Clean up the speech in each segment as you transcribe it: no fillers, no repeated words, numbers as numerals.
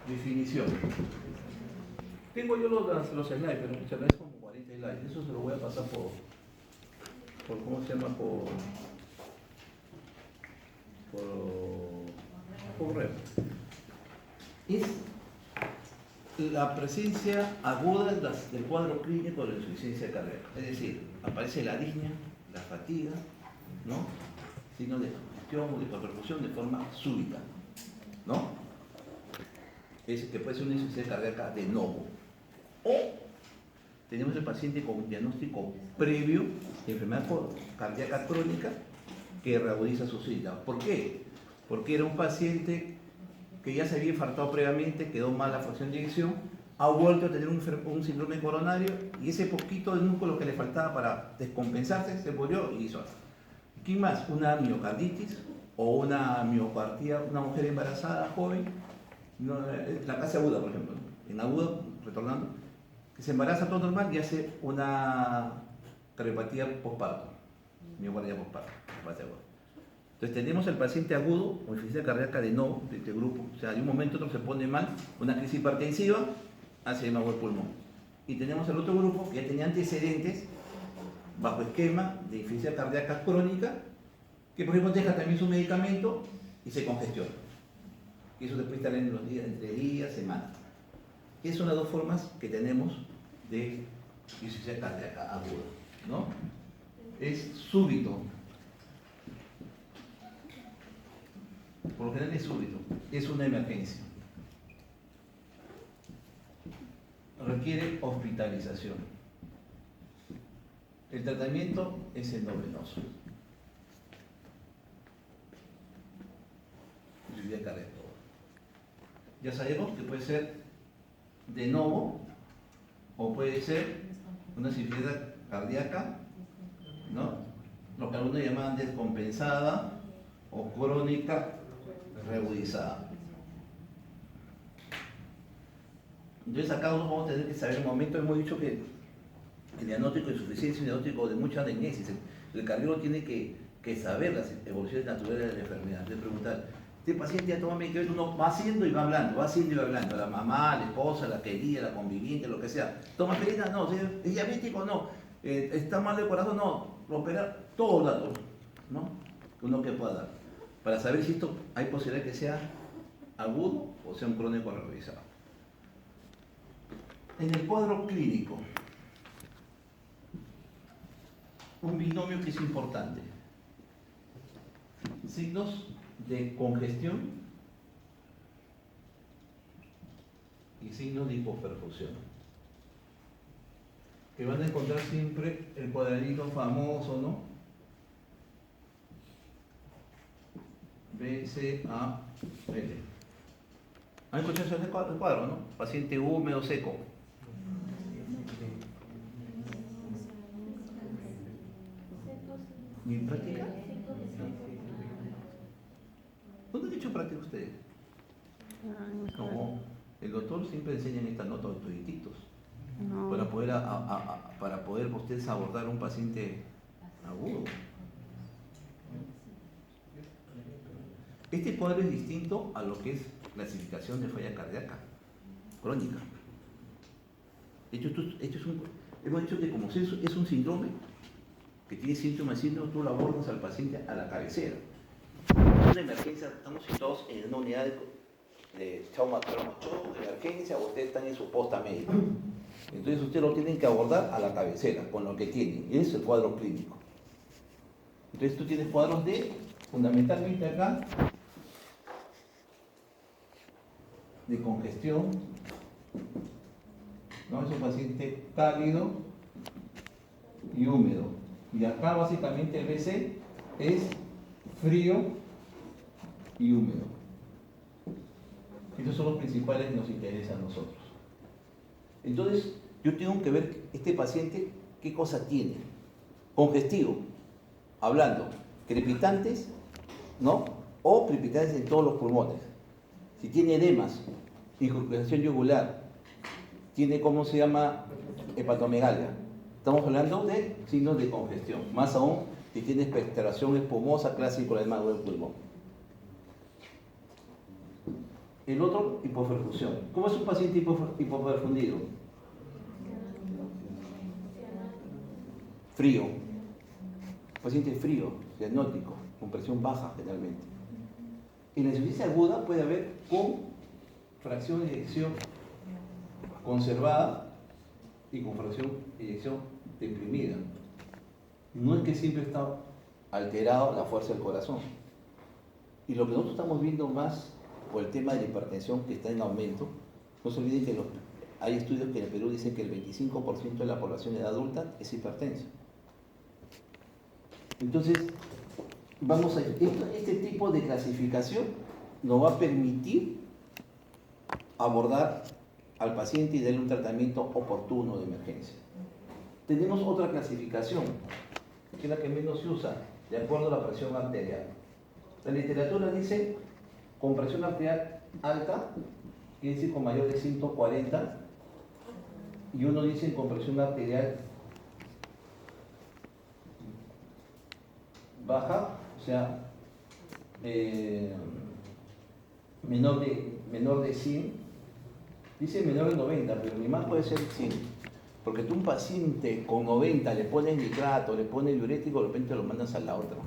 Definición. Tengo yo los slides, pero muchas veces como 40 slides. Eso se lo voy a pasar por ¿cómo se llama? Por correo. Es la presencia aguda del cuadro clínico de la insuficiencia cardíaca. Es decir, aparece la disnea, la fatiga, ¿no? Signos de congestión o de hiperperfusión de forma súbita, ¿no? Es que puede ser una insuficiencia cardíaca de novo. O tenemos el paciente con un diagnóstico previo de enfermedad cardíaca crónica que reagudiza su síntomas. ¿Por qué? Porque era un paciente que ya se había infartado previamente, quedó mal la fracción de eyección, ha vuelto a tener un síndrome coronario y ese poquito de músculo que le faltaba para descompensarse se murió y hizo algo. ¿Quién más? Una miocarditis o una miocardía, una mujer embarazada joven, no, la fase aguda, por ejemplo, en aguda, retornando, que se embaraza todo normal y hace una cardiopatía postparto, miocardia postparto, fase aguda. Entonces tenemos el paciente agudo o insuficiencia cardíaca de novo de este grupo, o sea, de un momento a otro se pone mal, una crisis hipertensiva, hace edema del pulmón. Y tenemos el otro grupo que ya tenía antecedentes bajo esquema de insuficiencia cardíaca crónica, que por ejemplo deja también su medicamento y se congestiona. Y eso después estará en los días, entre días, semanas. Esas son las dos formas que tenemos de insuficiencia cardíaca aguda, ¿no? Es súbito. Por lo general es súbito, es una emergencia. Requiere hospitalización. El tratamiento es endovenoso. Ya sabemos que puede ser de novo o puede ser una insuficiencia cardíaca, ¿no? Lo que algunos llaman descompensada o crónica reagudizada. Entonces acá vamos a tener que saber, en un momento hemos dicho que el diagnóstico de insuficiencia es un diagnóstico de mucha anamnesis. El cardiólogo tiene que saber las evoluciones naturales de la enfermedad. De preguntar, este paciente ya toma medicamento, uno va haciendo y va hablando, la mamá, la esposa, la querida, la conviviente, lo que sea. ¿Toma aspirina? No. ¿Es diabético? No. ¿Está mal de corazón? No. Operar, todos los datos, ¿no? Uno que pueda dar, para saber si esto hay posibilidad que sea agudo o sea un crónico realizado. En el cuadro clínico, un binomio que es importante: signos de congestión y signos de hipoperfusión, que van a encontrar siempre el cuadradito famoso, ¿no? B, C, A, L. ¿Han escuchado ese cuadro, no? Paciente húmedo, seco. ¿Mi práctica? ¿Dónde han hecho práctica ustedes? Como el doctor siempre enseña en esta nota autodidactos, no, para poder ustedes abordar a un paciente agudo. Este cuadro es distinto a lo que es clasificación de falla cardíaca crónica. De hecho, hemos dicho que como es un síndrome que tiene síntomas, tú lo abordas al paciente a la cabecera. Es una emergencia, estamos situados en una unidad de trauma de emergencia, o ustedes están en su posta médica. Entonces ustedes lo tienen que abordar a la cabecera, con lo que tienen. Ese es el cuadro clínico. Entonces tú tienes cuadros fundamentalmente acá, de congestión, ¿no? Es un paciente cálido y húmedo. Y acá básicamente el BC es frío y húmedo. Estos son los principales que nos interesan a nosotros. Entonces, yo tengo que ver este paciente qué cosa tiene. Congestivo, hablando, crepitantes, ¿no? O crepitantes en todos los pulmones. Si tiene edemas, incrustación yugular, tiene, ¿cómo se llama?, hepatomegalia. Estamos hablando de signos de congestión, más aún si tiene expectoración espumosa clásico del edema del pulmón. El otro, hipoperfusión. ¿Cómo es un paciente hipoperfundido? Frío. Paciente frío, diagnóstico, con presión baja generalmente. En la insuficiencia aguda puede haber con fracción de eyección conservada y con fracción de eyección deprimida. No es que siempre está alterado la fuerza del corazón. Y lo que nosotros estamos viendo más por el tema de la hipertensión que está en aumento, no se olviden que hay estudios que en el Perú dicen que el 25% de la población de edad adulta es hipertensa. Entonces, este tipo de clasificación nos va a permitir abordar al paciente y darle un tratamiento oportuno de emergencia. Tenemos otra clasificación, que es la que menos se usa, de acuerdo a la presión arterial. La literatura dice con presión arterial alta, quiere decir con mayor de 140, y uno dice con presión arterial baja, o sea, menor de 100, dice menor de 90, pero ni más puede ser 100, porque tú un paciente con 90 le pones nitrato, le pones diurético, de repente lo mandas a la otra.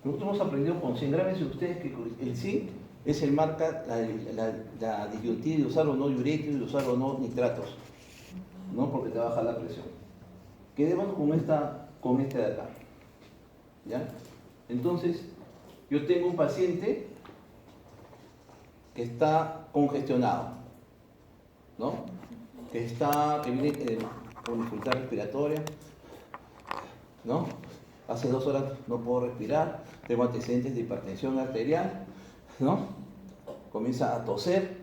Nosotros hemos aprendido con 100, grábense ustedes que el 100 es el marca la disyuntiva de usar o no diurético y de usar o no nitratos, ¿no? Porque te baja la presión. Quedemos con esta de acá, ¿ya? Entonces, yo tengo un paciente que está congestionado, ¿no? Que viene con dificultad respiratoria, ¿no? Hace 2 horas no puedo respirar, tengo antecedentes de hipertensión arterial, ¿no? Comienza a toser,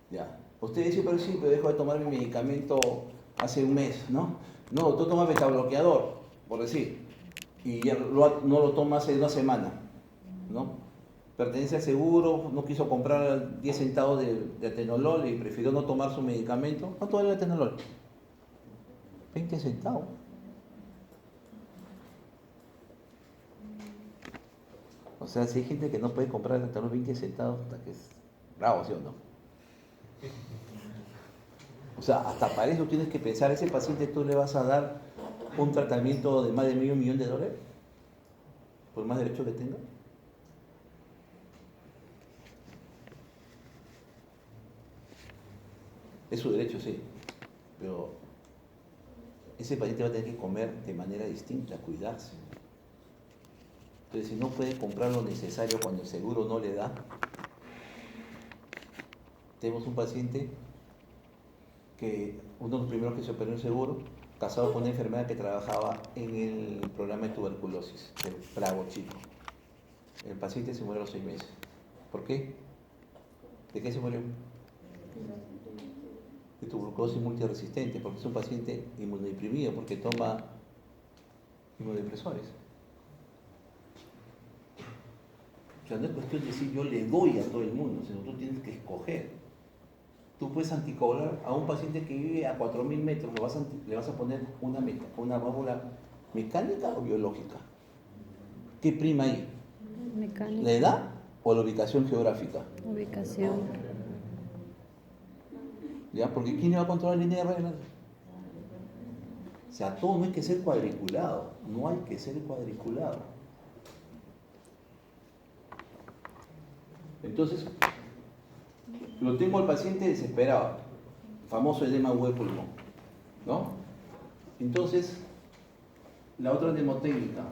ya. Usted dice, pero sí, pero dejo de tomar mi medicamento hace un mes, ¿no? No, tú tomas betabloqueador, por decir, y ya no lo toma hace 1 semana, ¿no? Pertenece al seguro, no quiso comprar 10 centavos de atenolol y prefirió no tomar su medicamento. ¿Cuánto vale el atenolol? 20 centavos. O sea, si hay gente que no puede comprar el atenolol 20 centavos, hasta que es bravo, ¿sí o no? O sea, hasta para eso tienes que pensar, ¿a ese paciente tú le vas a dar un tratamiento de más de $500,000? ¿Por más derecho que tenga? Es su derecho, sí, pero ese paciente va a tener que comer de manera distinta, cuidarse. Entonces, si no puede comprar lo necesario cuando el seguro no le da, tenemos un paciente que uno de los primeros que se operó en seguro, casado con una enfermera que trabajaba en el programa de tuberculosis, el Bravo Chico. El paciente se murió a los 6 meses. ¿Por qué? ¿De qué se murió? De tuberculosis multiresistente, porque es un paciente inmunodeprimido, porque toma inmunodepresores. O sea, no es cuestión de decir yo le doy a todo el mundo, sino tú tienes que escoger. Tú puedes anticoagular a un paciente que vive a 4.000 metros, le vas a poner una válvula mecánica o biológica. ¿Qué prima ahí? Mecánica. ¿La edad o la ubicación geográfica? Ubicación. ¿Ya? Porque ¿quién le va a controlar la línea de reglas? O sea, todo no hay que ser cuadriculado, no hay que ser cuadriculado. Entonces, lo tengo al paciente desesperado, famoso edema agudo de pulmón, ¿no? Entonces, la otra mnemotécnica.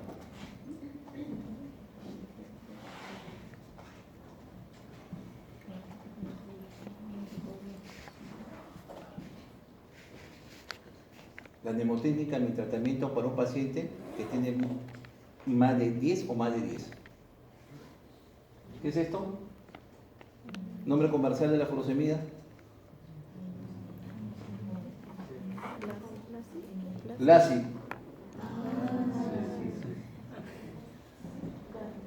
La mnemotécnica en mi tratamiento para un paciente que tiene más de 10 o más de 10. ¿Qué es esto? Nombre comercial de la furosemida. LASI.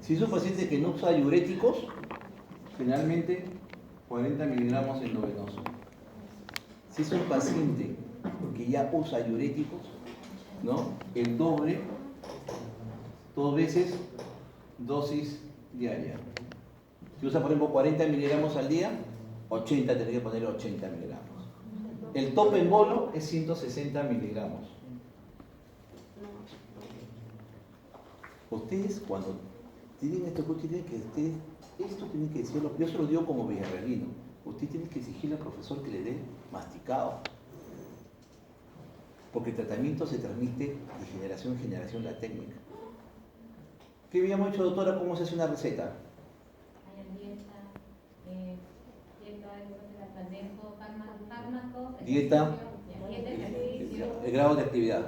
Si es un paciente que no usa diuréticos, generalmente 40 miligramos endovenoso. Si es un paciente que ya usa diuréticos, ¿no? El doble, 2 veces dosis diaria. Si usa, por ejemplo, 40 miligramos al día, 80, tenés que poner 80 miligramos. El tope en bolo es 160 miligramos. Ustedes, cuando tienen esto, esto tienen que decirlo, yo se lo digo como villarrealino, usted tiene que exigirle al profesor que le dé masticado. Porque el tratamiento se transmite de generación en generación la técnica. ¿Qué habíamos hecho, doctora? ¿Cómo se hace una receta? Dieta, el grado de actividad,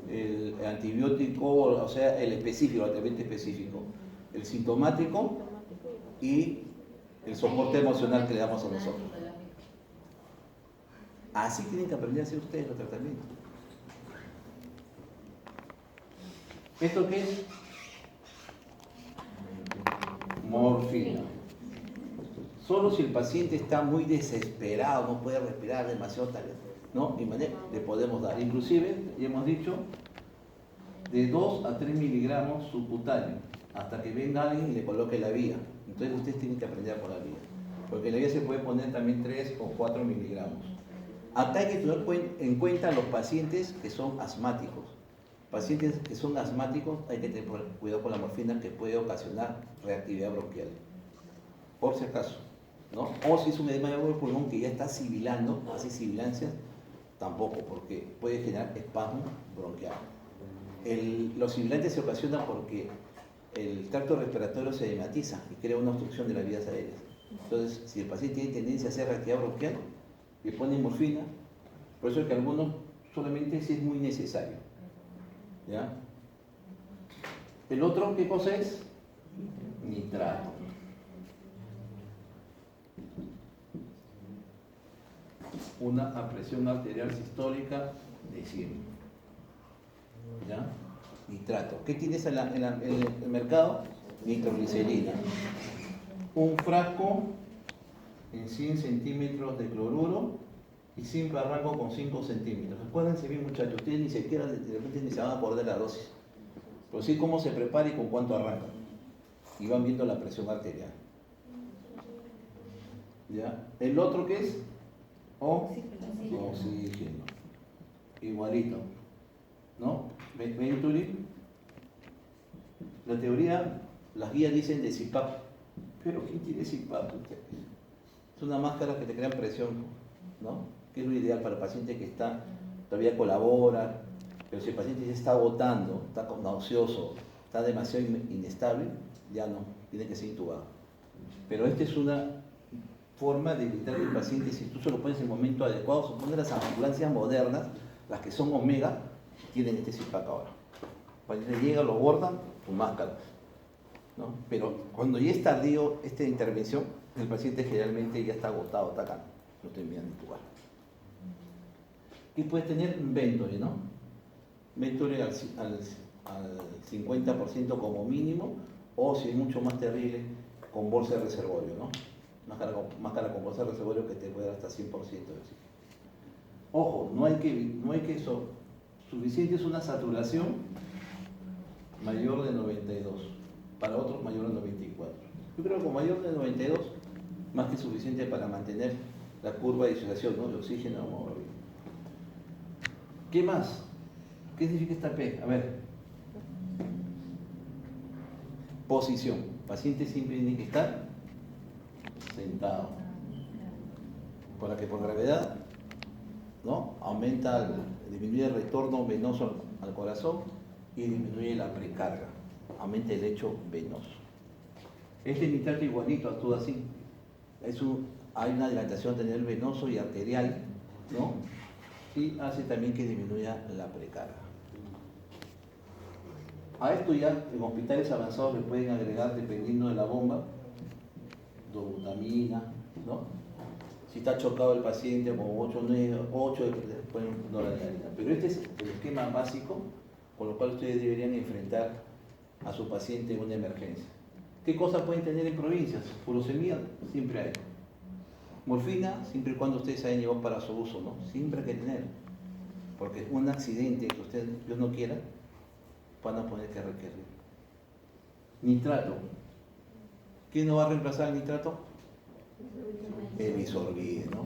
el antibiótico, o sea, el específico, el tratamiento específico, el sintomático y el soporte emocional que le damos a nosotros. Así tienen que aprender a hacer ustedes los tratamientos. ¿Esto qué es? Morfina. Solo si el paciente está muy desesperado, no puede respirar demasiado tarde, ¿no? Le podemos dar. Inclusive, ya hemos dicho, de 2 a 3 miligramos subcutáneo, hasta que venga alguien y le coloque la vía. Entonces ustedes tienen que aprender por la vía. Porque la vía se puede poner también 3 o 4 miligramos. Acá hay que tener en cuenta los pacientes que son asmáticos. Pacientes que son asmáticos hay que tener cuidado con la morfina, que puede ocasionar reactividad bronquial. Por si acaso, ¿no? O si es un edema del pulmón que ya está sibilando, hace sibilancias, tampoco, porque puede generar espasmo bronquial. Los sibilantes se ocasionan porque el tracto respiratorio se edematiza y crea una obstrucción de las vías aéreas. Entonces, si el paciente tiene tendencia a hacer reactividad bronquial, le ponen morfina. Por eso es que algunos solamente si es muy necesario. ¿Ya? El otro, ¿qué cosa es? Nitrato. Una presión arterial sistólica de 100. ¿Ya? Nitrato. ¿Qué tienes en el mercado? Nitroglicerina. Un frasco en 100 centímetros de cloruro y siempre arranco con 5 centímetros. Acuérdense bien, muchachos, ustedes ni siquiera de repente ni se van a acordar de la dosis, pero sí cómo se prepara y con cuánto arranca. Y van viendo la presión arterial. ¿Ya? ¿El otro qué es? Oxígeno. Igualito. ¿No? Venturi. La teoría, las guías dicen de CPAP. Pero ¿quién tiene CPAP? Es una máscara que te crea presión, ¿no? Que es lo ideal para el paciente que todavía colabora, pero si el paciente ya está agotando, está nauseoso, está demasiado inestable, ya no, tiene que ser intubado. Pero esta es una forma de evitar que el paciente, si tú se lo pones en el momento adecuado, supone las ambulancias modernas, las que son omega, tienen este CPAP ahora. Cuando llega, lo bordan, tu máscara, ¿no? Pero cuando ya es tardío esta intervención, el paciente generalmente ya está agotado, está acá, no terminan de intubar. ¿Qué puedes tener? Venturi, ¿no? Venturi al 50% como mínimo, o si es mucho más terrible, con bolsa de reservorio, ¿no? Máscara con bolsa de reservorio que te puede dar hasta 100% de oxígeno. Ojo, no hay que eso. Suficiente es una saturación mayor de 92, para otros mayor de 94. Yo creo que con mayor de 92, más que suficiente para mantener la curva de disociación, ¿no? De oxígeno a hemoglobina. ¿Qué más? ¿Qué significa esta P? A ver. Posición. El paciente siempre tiene que estar sentado. Para que por gravedad, ¿no? Disminuye el retorno venoso al corazón y disminuye la precarga. Aumenta el lecho venoso. Este nitrato igualito actúa así. Hay una dilatación de nivel venoso y arterial, ¿no? Y hace también que disminuya la precarga. A esto ya en hospitales avanzados le pueden agregar, dependiendo de la bomba, dobutamina, ¿no? Si está chocado el paciente con 8 le ponen noradrenalina. Pero este es el esquema básico con lo cual ustedes deberían enfrentar a su paciente en una emergencia. ¿Qué cosas pueden tener en provincias? Furosemida, siempre hay. Morfina, siempre y cuando ustedes hayan llevado para su uso, ¿no? Siempre hay que tener. Porque un accidente que ustedes, no quiera, van a poner que requerir. Nitrato. ¿Quién no va a reemplazar el nitrato? El isorbide, ¿no?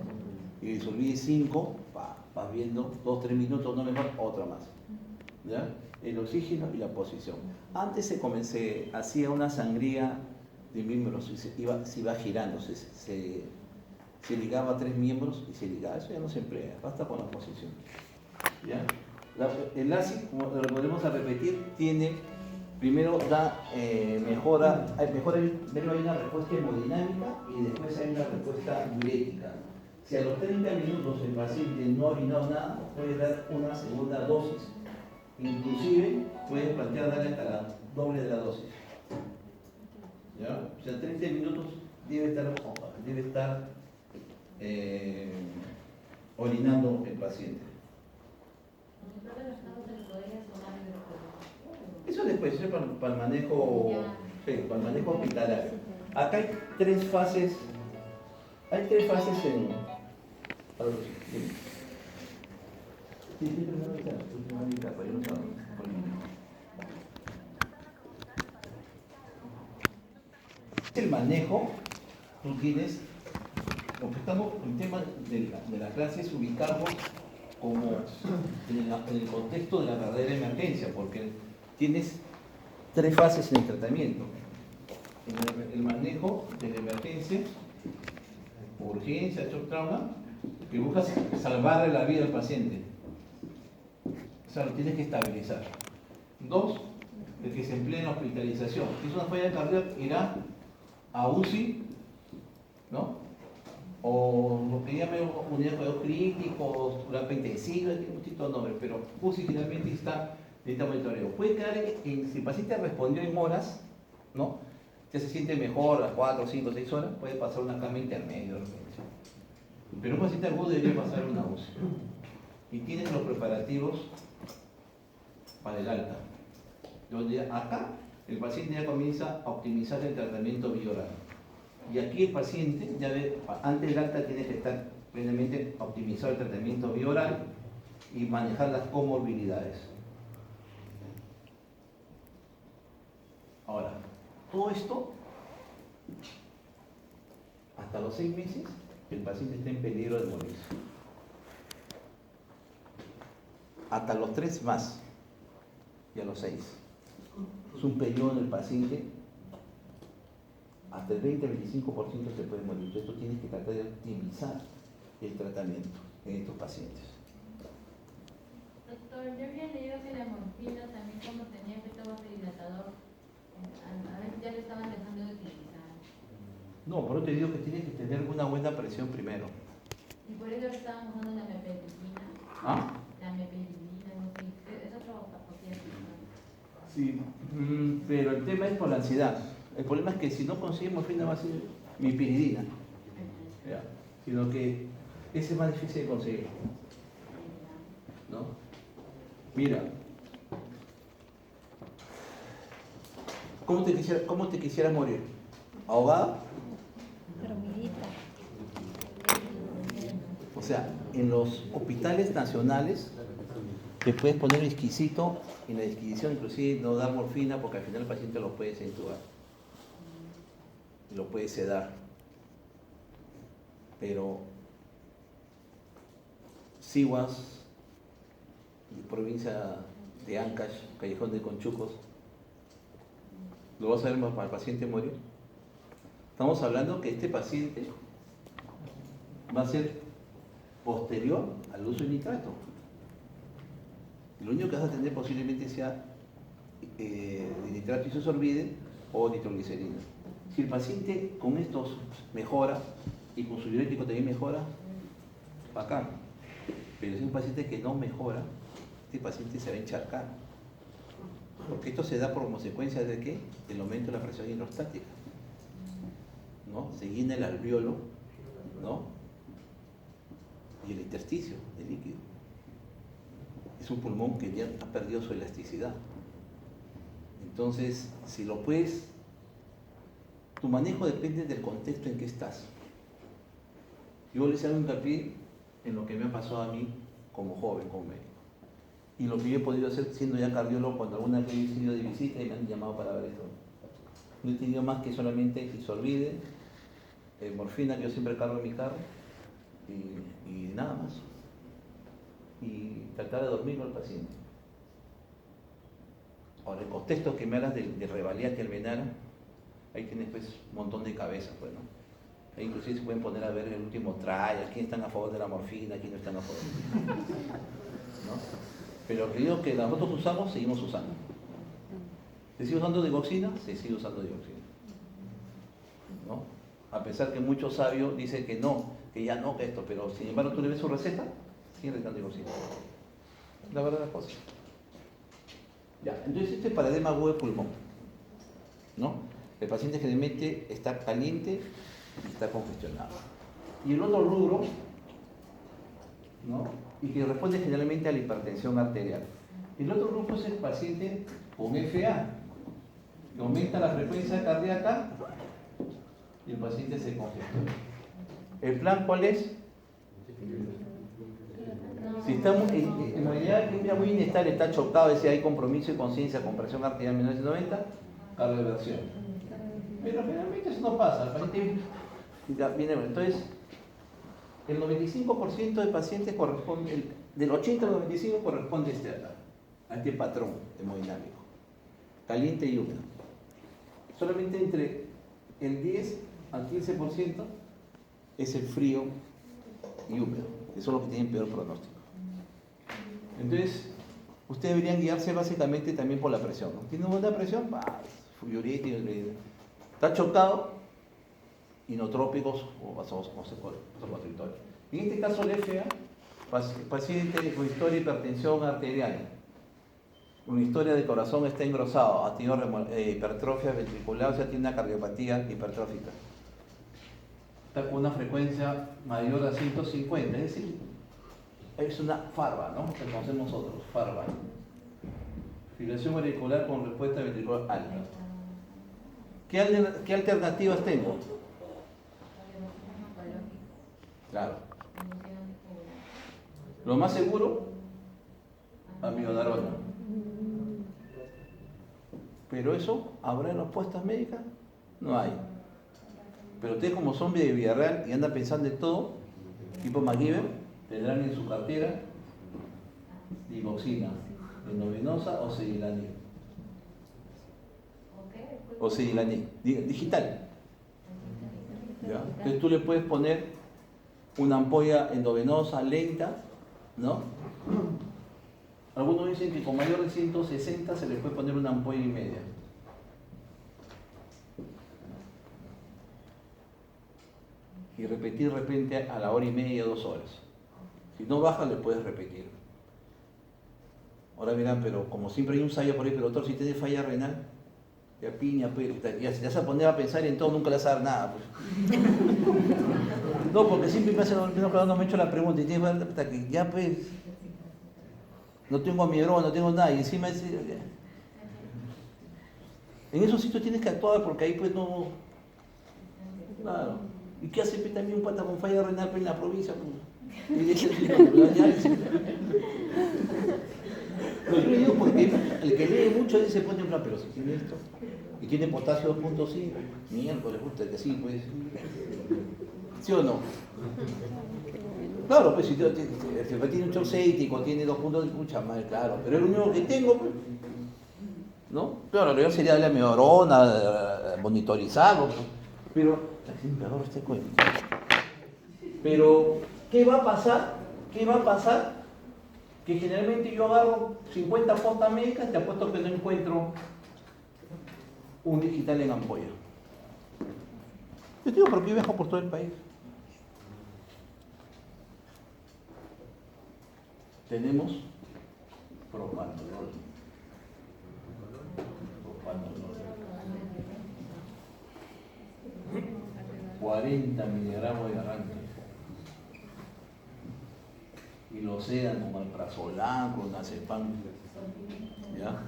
El isorbide 5, vas viendo 2-3 minutos, no mejor, otra más. ¿Ya? El oxígeno y la posición. Antes se hacía una sangría de miembros, se iba girando, se ligaba a 3 miembros y se ligaba. Eso ya no se emplea, basta con la posición. ¿Ya? El ASI, como lo volvemos a repetir, primero da mejora, primero hay una respuesta hemodinámica y después hay una respuesta diurética. Si a los 30 minutos el paciente no ha orinado nada, puede dar una segunda dosis. Inclusive puede plantear darle hasta la doble de la dosis. ¿Ya? O sea, 30 minutos debe estar orinando el paciente. Eso después, eso es para el manejo, sí, para el manejo hospitalario. Acá hay 3 fases. Hay 3 fases en. El manejo, tú tienes, lo que estamos, el tema de la clase es ubicarnos como en el contexto de la verdadera emergencia, porque tienes 3 fases en el tratamiento. El manejo de la emergencia, urgencia, shock trauma, que buscas salvarle la vida al paciente. O sea, lo tienes que estabilizar. 2, el que se emplea en la hospitalización. Si es una falla cardíaca, irá a UCI, ¿no? O lo que llaman unidad de cuidados críticos, terapia intensiva, tiene un tipo de nombre, pero UCI finalmente necesita monitoreo. Puede quedar si el paciente respondió en horas, ¿no? Ya se siente mejor a 4, 5, 6 horas, puede pasar una cama intermedia. Pero un paciente agudo debería pasar una UCI. Y tienes los preparativos para el alta. Donde acá el paciente ya comienza a optimizar el tratamiento bioral. Y aquí el paciente, ya ve, antes del alta tiene que estar plenamente optimizado el tratamiento bioral y manejar las comorbilidades. Ahora, todo esto, hasta los 6 meses, el paciente está en peligro de morirse. Hasta los 3 más, y a los 6. Es un periodo en el paciente, hasta el 20-25% se puede morir. Entonces tú tienes que tratar de optimizar el tratamiento en estos pacientes. Doctor, yo había leído que la morfina también, como tenía efecto vasodilatador, a veces ya lo estaban dejando de utilizar. No, por eso te digo que tienes que tener una buena presión primero. Y por eso estaban usando la meperidina. ¿Ah? La meperidina, no sé, es otro paciente. Sí, pero el tema es por la ansiedad. El problema es que si no consigues morfina va a ser mipiridina. ¿Ya? Sino que ese es más difícil de conseguir. ¿No? Mira, ¿cómo te quisieras morir? ¿Ahogada? Dormidita. O sea, en los hospitales nacionales te puedes poner exquisito, en la disquisición inclusive no dar morfina porque al final el paciente lo puede intubar, lo puede sedar. Pero Sihuas, provincia de Ancash, Callejón de Conchucos, ¿lo vas a ver para el paciente morir? Estamos hablando que este paciente va a ser posterior al uso de nitrato. Lo único que vas a tener posiblemente sea de nitrato isosorbide o nitroglicerina. Si el paciente con estos mejora y con su diurético también mejora, bacán. Pero si es un paciente que no mejora, este paciente se va a encharcar. Porque esto se da por consecuencia de ¿qué? Del aumento de la presión hidrostática. ¿No? Se llena el alveolo, ¿no? Y el intersticio, el líquido. Es un pulmón que ya ha perdido su elasticidad. Entonces, si lo puedes, tu manejo depende del contexto en que estás. Yo les hago hincapié en lo que me ha pasado a mí como joven, como médico. Y lo que yo he podido hacer siendo ya cardiólogo cuando alguna vez he ido de visita y me han llamado para ver esto. No he tenido más que solamente isolvide, morfina que yo siempre cargo en mi carro y nada más. Y tratar de dormirlo al paciente. Ahora, el contexto que me hablas de Revalía Almenara, ahí tienes pues un montón de cabezas, pues, ¿no? Ahí inclusive se pueden poner a ver el último trial, quién están a favor de la morfina, quién no están a favor, ¿no? Pero lo que digo que nosotros usamos, seguimos usando. ¿Se sigue usando digoxina? Se sigue usando digoxina, ¿no? A pesar que muchos sabios dicen que no, que ya no, que esto, pero sin embargo tú le ves su receta, sigue recetando digoxina. La verdad de las cosas. Ya, entonces este es para edema agudo de pulmón, ¿no? El paciente generalmente está caliente y está congestionado. Y el otro rubro, ¿no? Y que responde generalmente a la hipertensión arterial. El otro grupo es el paciente con FA, que aumenta la frecuencia cardíaca y el paciente se congestiona. ¿El plan cuál es? Si estamos en realidad es muy inestable, está chocado, si hay compromiso y conciencia con presión arterial menor de 90, cardioversión. Pero generalmente eso no pasa, el paciente viene, entonces el 95% de pacientes corresponde, del 80 al 95 corresponde a este patrón hemodinámico, caliente y húmedo. Solamente entre el 10 al 15% es el frío y húmedo, que son los que tienen peor pronóstico. Entonces, ustedes deberían guiarse básicamente también por la presión, ¿no? ¿Tiene buena presión? Furiolítico, está chocado, inotrópicos o vasoconstrictores. En este caso, el FA, paciente con historia de hipertensión arterial, una historia de corazón está engrosado, ha tenido hipertrofia ventricular, o sea, tiene una cardiopatía hipertrófica. Está con una frecuencia mayor a 150, es decir, es una FARVA, ¿no? Que conocemos nosotros, FARVA. Fibrilación auricular con respuesta ventricular alta. ¿Qué alternativas tengo? Claro. Lo más seguro, amiodarona. Pero eso, ¿habrá en las puestas médicas? No hay. Pero ustedes como zombies de Villarreal y andan pensando en todo, tipo MacGyver, tendrán en su cartera digoxina, endovenosa o sedilaní. O sedilaní, digital. ¿Ya? Entonces tú le puedes poner una ampolla endovenosa lenta, ¿no? Algunos dicen que con mayor de 160 se les puede poner una ampolla y media. Y repetir de repente a la hora y media, 2 horas. Si no baja, le puedes repetir. Ahora verán, pero como siempre hay un ensayo por ahí, pero doctor, si tiene falla renal, ya piña, pues, ya se vas a poner a pensar en todo, nunca le vas a dar nada, pues. No, porque siempre me hacen, no me he hecho la pregunta, y tienes hasta que ya pues, no tengo amiodarona, no tengo nada, y encima es, en esos sitios tienes que actuar porque ahí pues no, claro. ¿Y qué hace pues, también un pata con falla renal pues, en la provincia? Pues? No, yo le digo porque el que lee mucho se pone en plan, pero si tiene esto, y tiene potasio 2.5, miércoles, gusta que sí, pues. ¿Sí o no? Claro, pues si tiene un shock cético, tiene 2 puntos de mucha madre, claro, pero es lo único que tengo, pues. ¿No? Claro, lo ideal sería darle amiodarona, monitorizarlo, pues. Pero, peor este cuento. Pero, ¿qué va a pasar? ¿Qué va a pasar? Que generalmente yo agarro 50 postas médicas, te apuesto que no encuentro un digital en ampolla. Yo digo, porque yo viajo por todo el país. Tenemos propanolol. 40 miligramos de arranque. Y lo sedan con alprazolam, con azepam. ¿Ya?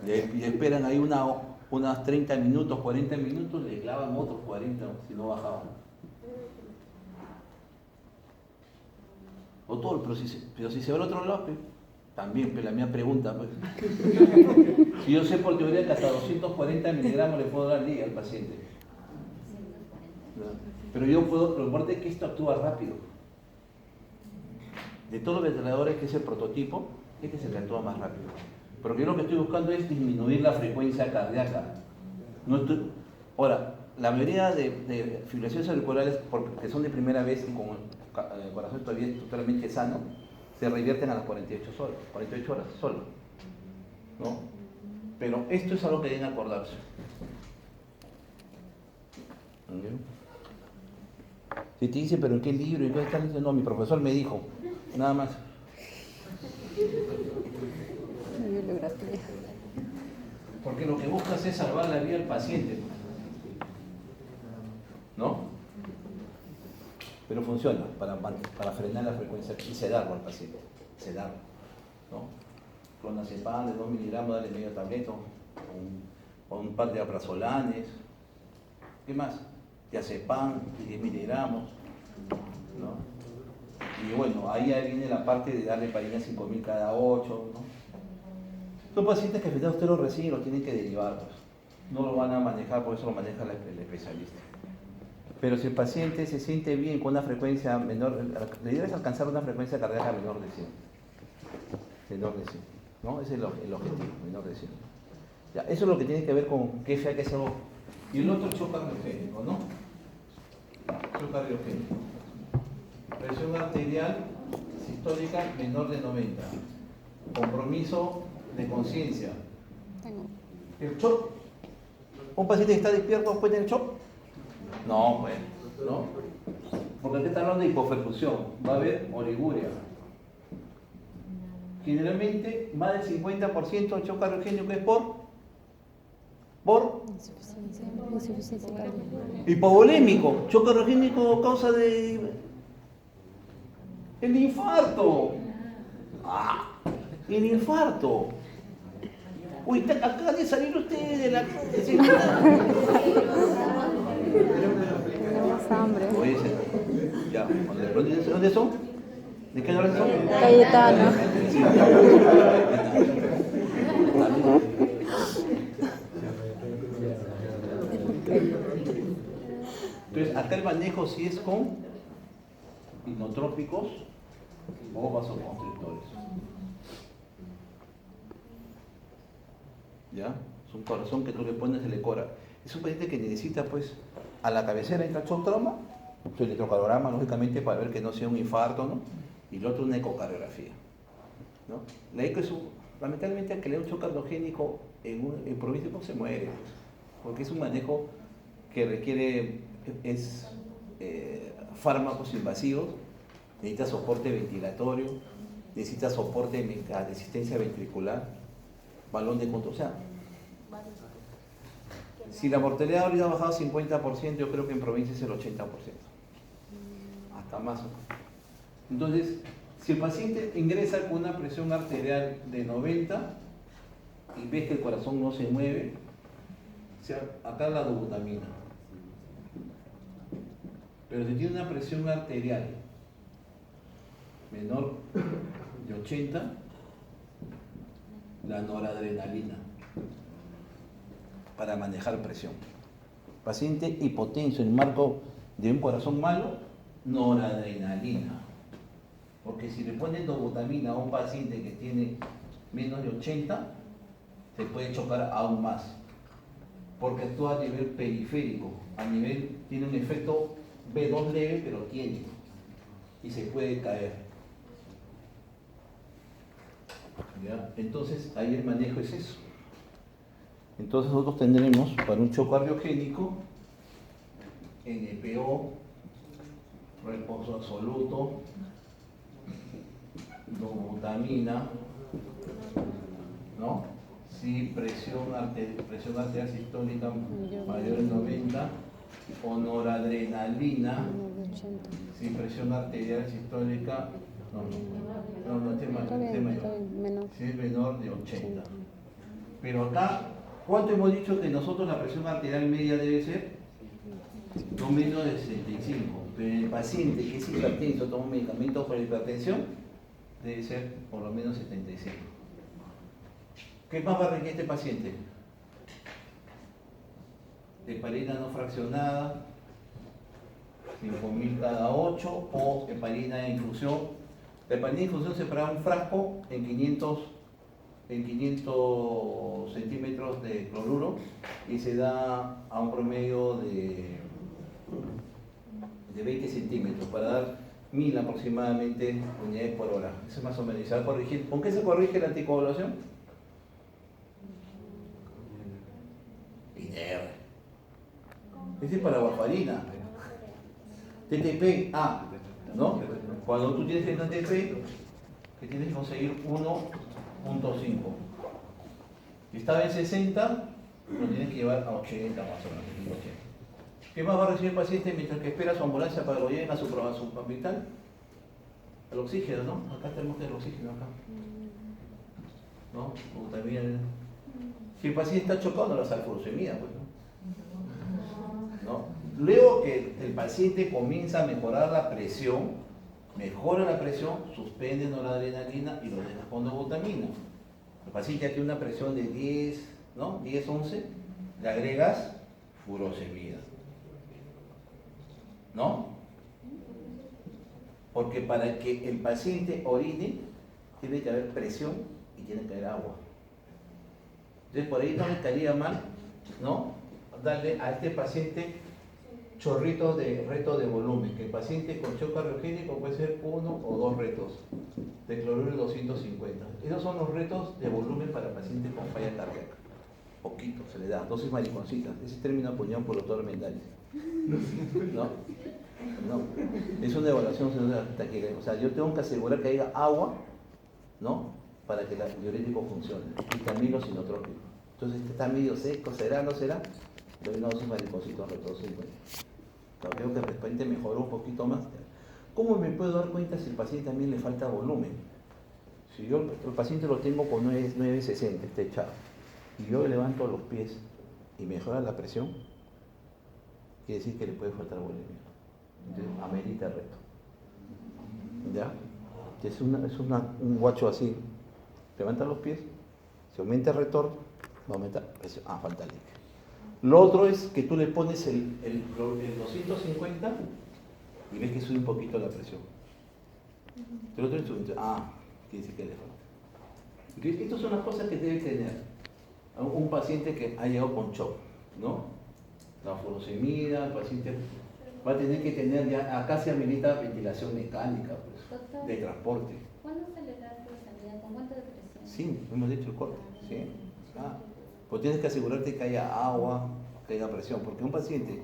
Y esperan ahí unas 30 minutos, 40 minutos, le clavan otros 40 si no bajaban. O todo, pero si se va al otro lado, También, pero la mía pregunta, pues. Si yo sé por teoría que hasta 240 miligramos le puedo dar al día al paciente. ¿No? Pero yo puedo, lo importante es que esto actúa rápido. De todos los ventiladores, que es el prototipo, este es el que actúa más rápido. Pero yo lo que estoy buscando es disminuir la frecuencia cardíaca. Ahora, la mayoría de fibrilaciones auriculares, que son de primera vez y con el corazón todavía totalmente sano, se revierten a las 48 horas solo, ¿no? Pero esto es algo que deben acordarse. ¿Okay? Si te dice, pero ¿en qué libro? ¿Y qué estás diciendo? No, mi profesor me dijo, nada más. La bibliografía. Porque lo que buscas es salvar la vida al paciente, ¿no? Pero funciona para frenar la frecuencia y sedarlo al paciente, sedarlo, ¿no? Clonazepam de 2 miligramos, dale medio tableto, o un par de aprazolanes, ¿qué más? Diazepam de 10 miligramos, ¿no? Y bueno, ahí viene la parte de darle heparina 5000 cada 8, ¿no? Son pacientes que efectivamente usted los recibe y los tienen que derivar, pues. No lo van a manejar, por eso lo maneja el especialista. Pero si el paciente se siente bien con una frecuencia menor, la idea es alcanzar una frecuencia cardíaca menor de 100. Menor de 100, ¿no? Ese es el objetivo, menor de 100. Ya, eso es lo que tiene que ver con qué hay que hacer. Y el otro, shock cardiogénico, ¿no? Shock cardiogénico. Presión arterial sistólica menor de 90. Compromiso de conciencia. ¿El shock? ¿Un paciente que está despierto puede tener shock? No, pues, ¿no? Porque aquí está hablando de hipoperfusión, va a haber oliguria. Generalmente, más del 50% del shock cardiogénico es por Insuficiencia cardíaca. hipovolémico. Shock cardiogénico causa de el infarto. El infarto. Uy, acaba de salir usted de la... Tenemos hambre. Oye, ya, ¿dónde son? ¿De qué hora son? Cayetano. Sí. Entonces, acá el manejo sí es con hipnotrópicos o vasoconstrictores. ¿Ya? Es un corazón que tú le pones el ecora. Es un paciente que necesita, pues, a la cabecera entra el shock trauma, su electrocardiograma, lógicamente, para ver que no sea un infarto, ¿no? Y el otro una ecocardiografía, ¿no? La eco es lamentablemente, al que le da un shock cardiogénico en provincia se muere, pues, porque es un manejo que requiere fármacos invasivos, necesita soporte ventilatorio, necesita soporte de asistencia ventricular, balón de control. O sea, si la mortalidad ahorita ha bajado 50%, yo creo que en provincia es el 80%, hasta más. Entonces, si el paciente ingresa con una presión arterial de 90 y ves que el corazón no se mueve, o sea, acá la dobutamina. Pero si tiene una presión arterial menor de 80, la noradrenalina para manejar presión. Paciente hipotenso en el marco de un corazón malo, noradrenalina. Porque si le ponen dobutamina a un paciente que tiene menos de 80, se puede chocar aún más. Porque actúa a nivel periférico, tiene un efecto B2 leve, pero tiene. Y se puede caer. ¿Ya? Entonces, ahí el manejo es eso. Entonces nosotros tendremos para un shock cardiogénico NPO, reposo absoluto, dobutamina, ¿no? Si presión arterial sistólica mayor de 90, o noradrenalina, si presión arterial sistólica, si es menor de 80. Pero acá, ¿cuánto hemos dicho que nosotros la presión arterial media debe ser? No menos de 65. Pero el paciente que es hipertenso, toma un medicamento para la hipertensión, debe ser por lo menos 75. ¿Qué más va a requerir este paciente? Heparina no fraccionada, 5.000 cada 8, o heparina de infusión. La heparina de infusión se prepara un frasco en 500 centímetros de cloruro y se da a un promedio de 20 centímetros para dar 1000 aproximadamente unidades por hora. Eso es más o menos. ¿Y se va a corregir? ¿Con qué se corrige la anticoagulación? INR. Ese es para warfarina. TTP, ¿no? Cuando tú tienes el TTP, que tienes que conseguir 1.5. Si estaba en 60, lo tienes que llevar a 80 más o menos. 80. ¿Qué más va a recibir el paciente mientras que espera su ambulancia para que lo lleven a su hospital? El oxígeno, ¿no? Acá tenemos el oxígeno acá. ¿No? O también, si el paciente está chocado, no la furosemida, pues, ¿no? Luego que el paciente comienza a mejorar la presión, mejora la presión, suspende noradrenalina y lo deja con dobutamina. El paciente ya tiene una presión de 10, ¿no? 10, 11, le agregas furosemida. ¿No? Porque para que el paciente orine, tiene que haber presión y tiene que haber agua. Entonces por ahí no estaría mal, ¿no? Darle a este paciente chorritos de reto de volumen, que el paciente con shock cardiogénico puede ser 1 o 2 retos de cloruro de 250. Esos son los retos de volumen para pacientes con falla cardíaca. Poquito se le da, dosis mariconcitas. Ese término apoyado por el doctor Mendares. ¿No? Es una evaluación, o sea, yo tengo que asegurar que haya agua, ¿no? Para que el diurético funcione. Y también los sinotrópicos. Entonces, este está medio seco, ¿será o no será? Le doy una dosis mariconcitos reto 250. Veo que de repente mejoró un poquito más. ¿Cómo me puedo dar cuenta si el paciente también le falta volumen? Si yo el paciente lo tengo con 960, está echado, y yo levanto los pies y mejora la presión, quiere decir que le puede faltar volumen. Entonces, amerita el reto. ¿Ya? Es un guacho así. Levanta los pies, se aumenta el retorno, va a aumentar la presión. Falta líquido. Lo otro es que tú le pones el 250 y ves que sube un poquito la presión. El otro instrumento, quiere decir que le falta. Entonces, estas son las cosas que debe tener un paciente que ha llegado con shock, ¿no? La furosemida, el paciente va a tener que tener ya, acá se habilita ventilación mecánica, pues, Doctor, de transporte. ¿cuándo se le da furosemida? ¿Con cuánto de presión? Sí, hemos hecho el corte, ¿sí? Pues tienes que asegurarte que haya agua, que haya presión, porque un paciente,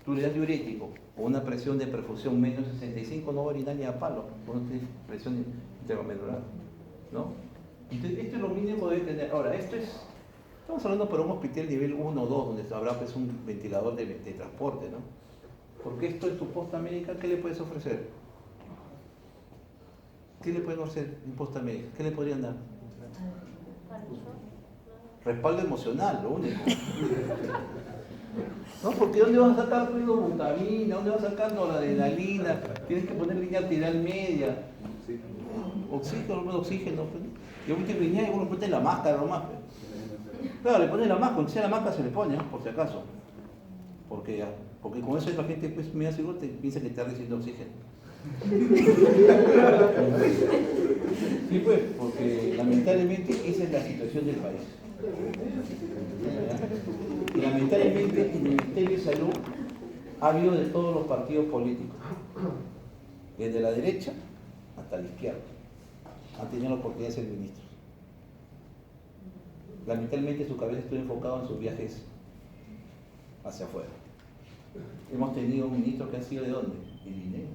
tú le das diurético o una presión de perfusión menos 65, no va a orinar ni a palo, porque no tiene presión interglomerular, ¿no? Entonces, esto es lo mínimo que debe tener. Ahora, estamos hablando para un hospital nivel 1 o 2, donde habrá pues, un ventilador de transporte, ¿no? Porque esto es tu posta médica, ¿qué le puedes ofrecer? ¿Qué le pueden ofrecer en posta médica? ¿Qué le podrían dar? Respaldo emocional, lo único. ¿No? Porque ¿dónde vas a sacar butamina? ¿Dónde vas a sacar noradrenalina? Tienes que poner línea arterial media. Oxígeno. Yo me tengo y uno pone la máscara nomás. Claro, le pones la máscara, cuando sea la máscara se le pone, ¿no? Por si acaso. Porque con eso la gente pues, me aseguro te piensa que está recibiendo oxígeno. Sí, pues, porque lamentablemente esa es la situación del país. Y lamentablemente en el Ministerio de Salud ha habido de todos los partidos políticos, desde la derecha hasta la izquierda, han tenido la oportunidad de ser ministros. Lamentablemente su cabeza estuvo enfocada en sus viajes hacia afuera. Hemos tenido un ministro que ha sido ¿de dónde? De dinero,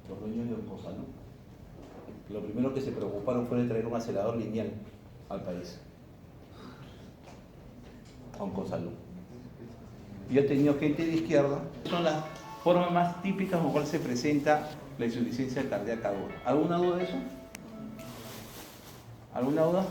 los dueños de Oncosalud. Lo primero que se preocuparon fue de traer un acelerador lineal al país. Oncosalud. Yo he tenido gente de izquierda. Son las formas más típicas con cual se presenta la insuficiencia cardíaca aguda. ¿Alguna duda de eso? ¿Alguna duda?